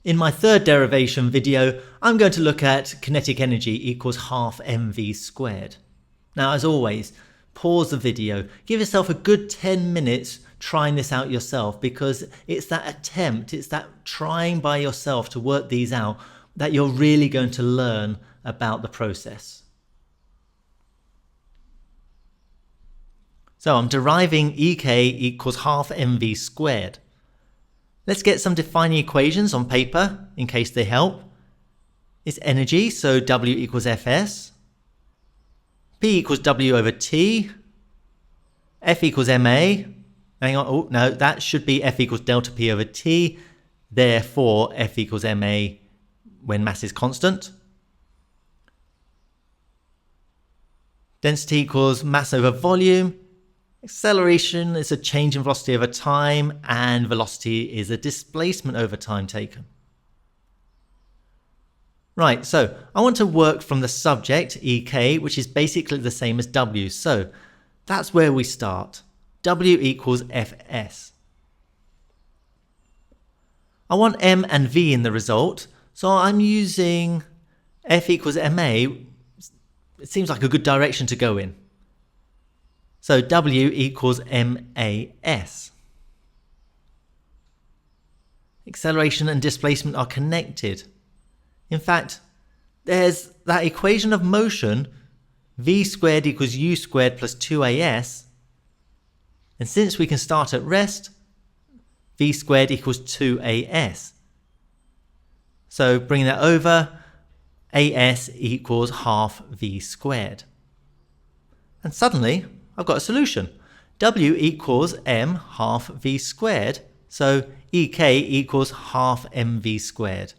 In my third derivation video, I'm going to look at kinetic energy equals half mv squared. Now, as always, pause the video, give yourself a good 10 minutes trying this out yourself, because it's that attempt, it's that trying by yourself to work these out that you're really going to learn about the process. So I'm deriving EK equals half mv squared. Let's get some defining equations on paper in case they help. It's energy, so W equals Fs. P equals W over T. F equals Ma. Hang on, oh no, that should be F equals delta P over T. Therefore, F equals Ma when mass is constant. Density equals mass over volume. Acceleration is a change in velocity over time, and velocity is a displacement over time taken. Right, so I want to work from the subject, EK, which is basically the same as W. So that's where we start. W equals Fs. I want M and V in the result, so I'm using F equals Ma. It seems like a good direction to go in. So W equals MAS. Acceleration and displacement are connected. In fact, there's that equation of motion, V squared equals U squared plus 2AS. And since we can start at rest, V squared equals 2AS. So bringing that over, AS equals half V squared. And suddenly, I've got a solution. W equals M half V squared, so EK equals half MV squared.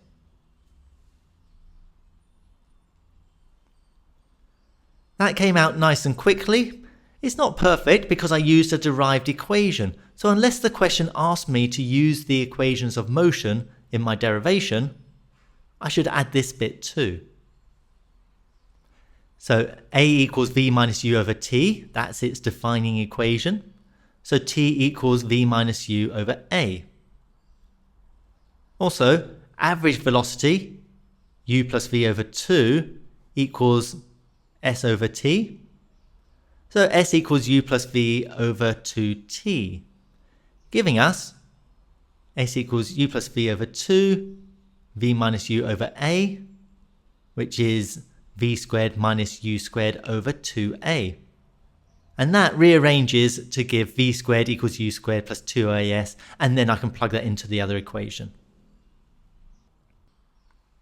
That came out nice and quickly. It's not perfect because I used a derived equation, so unless the question asked me to use the equations of motion in my derivation, I should add this bit too. So A equals V minus U over T, that's its defining equation. So T equals V minus U over A. Also, average velocity, U plus V over 2, equals S over T. So S equals U plus V over 2T, giving us S equals U plus V over 2, V minus U over A, which is V squared minus U squared over 2A. And that rearranges to give V squared equals U squared plus 2AS, and then I can plug that into the other equation.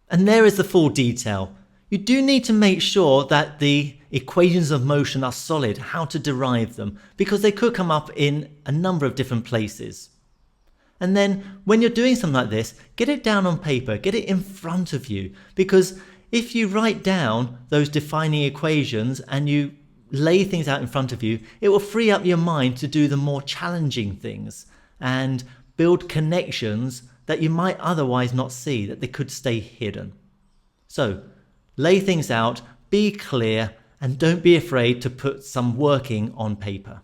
And there is the full detail. You do need to make sure that the equations of motion are solid, how to derive them, because they could come up in a number of different places. And then when you're doing something like this, get it down on paper, get it in front of you, because if you write down those defining equations and you lay things out in front of you, it will free up your mind to do the more challenging things and build connections that you might otherwise not see, that they could stay hidden. So lay things out, be clear, and don't be afraid to put some working on paper.